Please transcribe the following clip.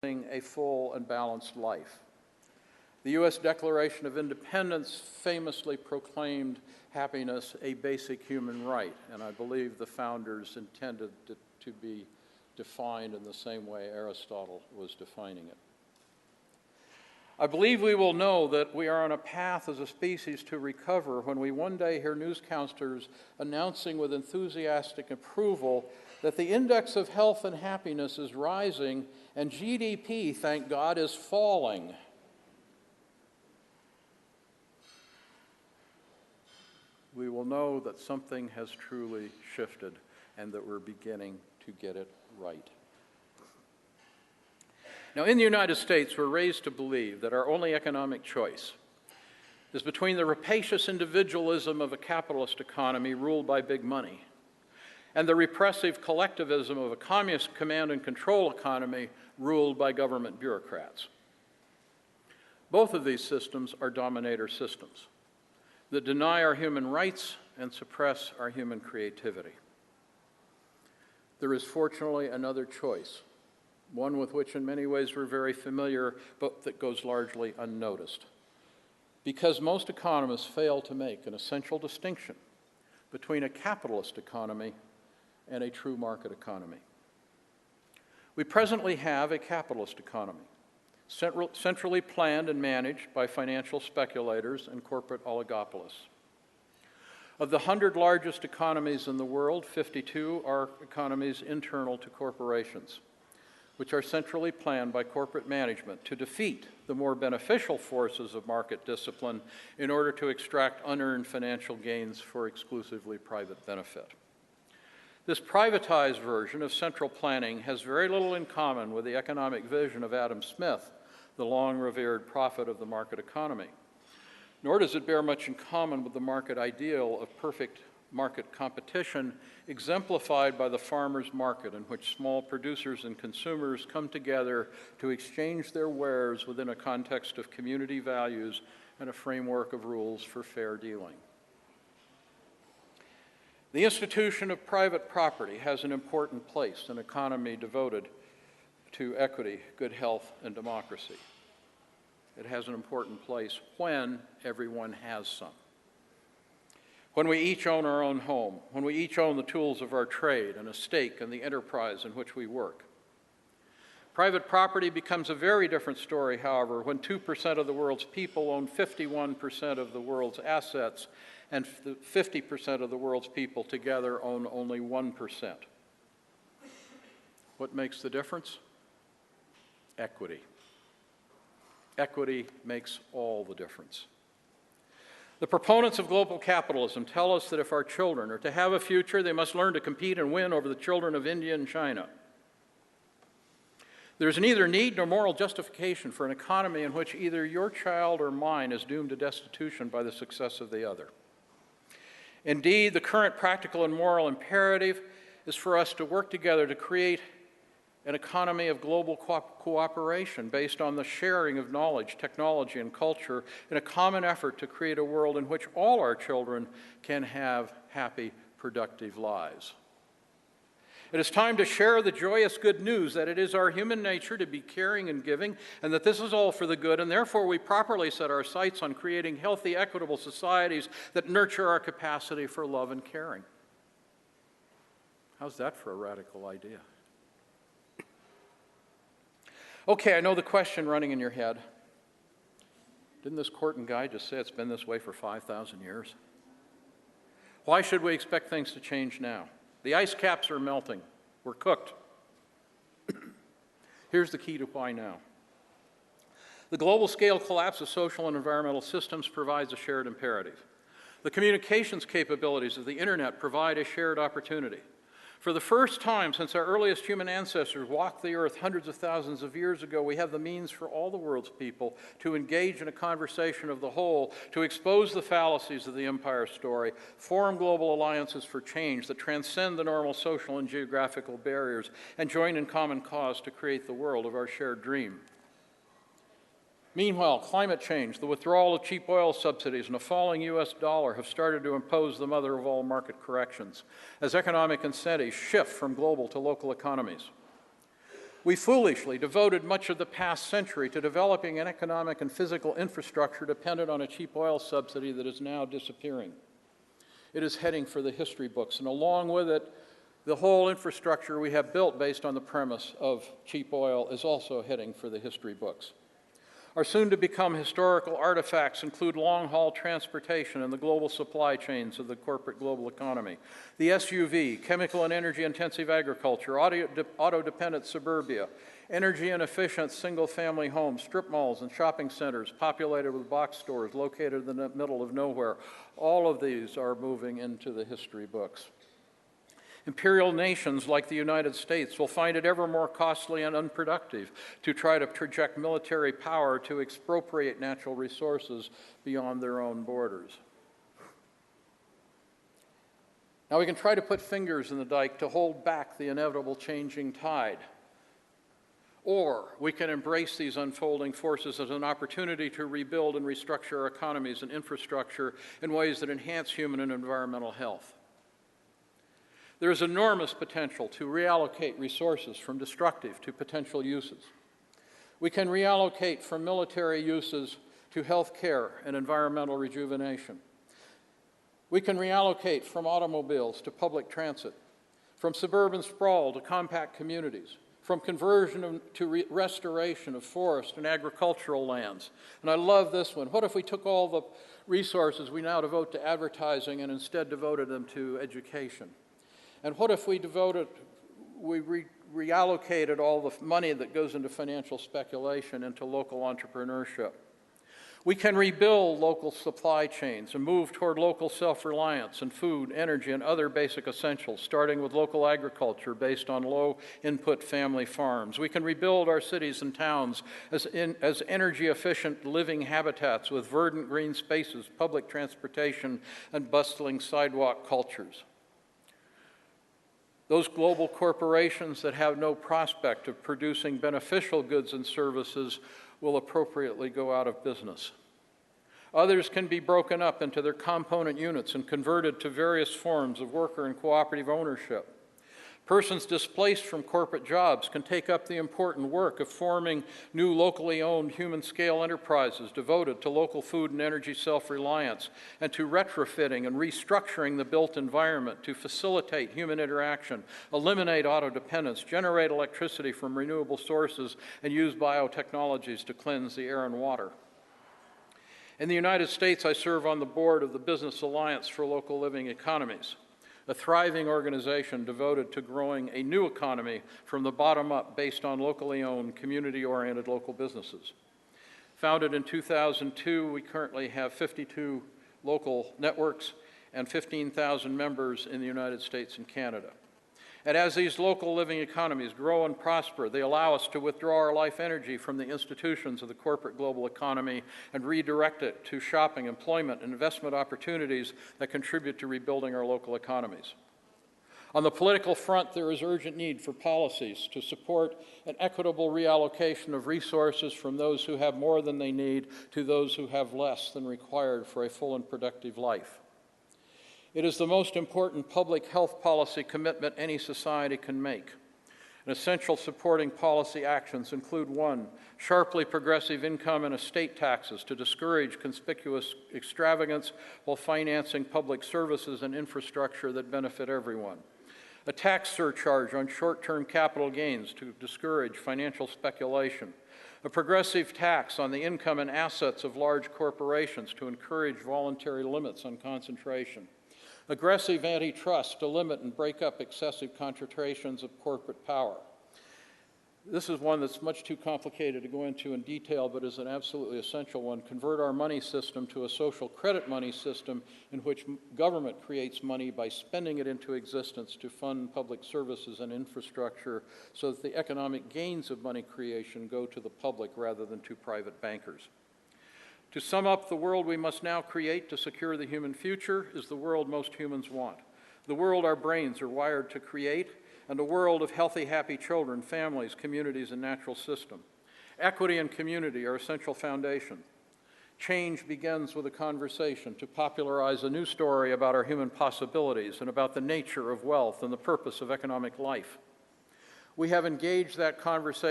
a full and balanced life. The U.S. Declaration of Independence famously proclaimed happiness a basic human right, and I believe the founders intended it to be defined in the same way Aristotle was defining it. I believe we will know that we are on a path as a species to recover when we one day hear newscasters announcing with enthusiastic approval that the index of health and happiness is rising and GDP, thank God, is falling. We will know that something has truly shifted and that we're beginning to get it right. Now, in the United States, we're raised to believe that our only economic choice is between the rapacious individualism of a capitalist economy ruled by big money and the repressive collectivism of a communist command and control economy ruled by government bureaucrats. Both of these systems are dominator systems that deny our human rights and suppress our human creativity. There is fortunately another choice, one with which in many ways we're very familiar, but that goes largely unnoticed. Because most economists fail to make an essential distinction between a capitalist economy and a true market economy. We presently have a capitalist economy, centrally planned and managed by financial speculators and corporate oligopolists. Of the 100 largest economies in the world, 52 are economies internal to corporations, which are centrally planned by corporate management to defeat the more beneficial forces of market discipline in order to extract unearned financial gains for exclusively private benefit. This privatized version of central planning has very little in common with the economic vision of Adam Smith, the long-revered prophet of the market economy. Nor does it bear much in common with the market ideal of perfect market competition exemplified by the farmer's market, in which small producers and consumers come together to exchange their wares within a context of community values and a framework of rules for fair dealing. The institution of private property has an important place in an economy devoted to equity, good health, and democracy. It has an important place when everyone has some. When we each own our own home, when we each own the tools of our trade and a stake in the enterprise in which we work. Private property becomes a very different story, however, when 2% of the world's people own 51% of the world's assets and 50% of the world's people together own only 1%. What makes the difference? Equity. Equity makes all the difference. The proponents of global capitalism tell us that if our children are to have a future, they must learn to compete and win over the children of India and China. There's neither need nor moral justification for an economy in which either your child or mine is doomed to destitution by the success of the other. Indeed, the current practical and moral imperative is for us to work together to create an economy of global cooperation based on the sharing of knowledge, technology, and culture in a common effort to create a world in which all our children can have happy, productive lives. It is time to share the joyous good news that it is our human nature to be caring and giving, and that this is all for the good, and therefore we properly set our sights on creating healthy, equitable societies that nurture our capacity for love and caring. How's that for a radical idea? Okay, I know the question running in your head. Didn't this Korton guy just say it's been this way for 5,000 years? Why should we expect things to change now? The ice caps are melting. We're cooked. Here's the key to why now. The global scale collapse of social and environmental systems provides a shared imperative. The communications capabilities of the internet provide a shared opportunity. For the first time since our earliest human ancestors walked the earth hundreds of thousands of years ago, we have the means for all the world's people to engage in a conversation of the whole, to expose the fallacies of the empire story, form global alliances for change that transcend the normal social and geographical barriers, and join in common cause to create the world of our shared dream. Meanwhile, climate change, the withdrawal of cheap oil subsidies, and a falling U.S. dollar have started to impose the mother of all market corrections as economic incentives shift from global to local economies. We foolishly devoted much of the past century to developing an economic and physical infrastructure dependent on a cheap oil subsidy that is now disappearing. It is heading for the history books, and along with it, the whole infrastructure we have built based on the premise of cheap oil is also heading for the history books. Our soon-to-become historical artifacts include long-haul transportation and the global supply chains of the corporate global economy, the SUV, chemical and energy-intensive agriculture, auto-dependent suburbia, energy and efficient single-family homes, strip malls and shopping centers populated with box stores located in the middle of nowhere. All of these are moving into the history books. Imperial nations like the United States will find it ever more costly and unproductive to try to project military power to expropriate natural resources beyond their own borders. Now we can try to put fingers in the dike to hold back the inevitable changing tide. Or we can embrace these unfolding forces as an opportunity to rebuild and restructure our economies and infrastructure in ways that enhance human and environmental health. There is enormous potential to reallocate resources from destructive to potential uses. We can reallocate from military uses to health care and environmental rejuvenation. We can reallocate from automobiles to public transit, from suburban sprawl to compact communities, from conversion to restoration of forest and agricultural lands. And I love this one. What if we took all the resources we now devote to advertising and instead devoted them to education? And what if we reallocated all the money that goes into financial speculation into local entrepreneurship? We can rebuild local supply chains and move toward local self-reliance in food, energy, and other basic essentials, starting with local agriculture based on low-input family farms. We can rebuild our cities and towns as energy-efficient living habitats with verdant green spaces, public transportation, and bustling sidewalk cultures. Those global corporations that have no prospect of producing beneficial goods and services will appropriately go out of business. Others can be broken up into their component units and converted to various forms of worker and cooperative ownership. Persons displaced from corporate jobs can take up the important work of forming new locally owned human-scale enterprises devoted to local food and energy self-reliance and to retrofitting and restructuring the built environment to facilitate human interaction, eliminate auto-dependence, generate electricity from renewable sources, and use biotechnologies to cleanse the air and water. In the United States, I serve on the board of the Business Alliance for Local Living Economies, a thriving organization devoted to growing a new economy from the bottom up based on locally owned, community-oriented local businesses. Founded in 2002, we currently have 52 local networks and 15,000 members in the United States and Canada. And as these local living economies grow and prosper, they allow us to withdraw our life energy from the institutions of the corporate global economy and redirect it to shopping, employment, and investment opportunities that contribute to rebuilding our local economies. On the political front, there is urgent need for policies to support an equitable reallocation of resources from those who have more than they need to those who have less than required for a full and productive life. It is the most important public health policy commitment any society can make. And essential supporting policy actions include: 1, sharply progressive income and estate taxes to discourage conspicuous extravagance while financing public services and infrastructure that benefit everyone. A tax surcharge on short-term capital gains to discourage financial speculation. A progressive tax on the income and assets of large corporations to encourage voluntary limits on concentration. Aggressive antitrust to limit and break up excessive concentrations of corporate power. This is one that's much too complicated to go into in detail, but is an absolutely essential one. Convert our money system to a social credit money system in which government creates money by spending it into existence to fund public services and infrastructure so that the economic gains of money creation go to the public rather than to private bankers. To sum up, the world we must now create to secure the human future is the world most humans want, the world our brains are wired to create, and a world of healthy, happy children, families, communities, and natural system. Equity and community are essential foundation. Change begins with a conversation to popularize a new story about our human possibilities and about the nature of wealth and the purpose of economic life. We have engaged that conversation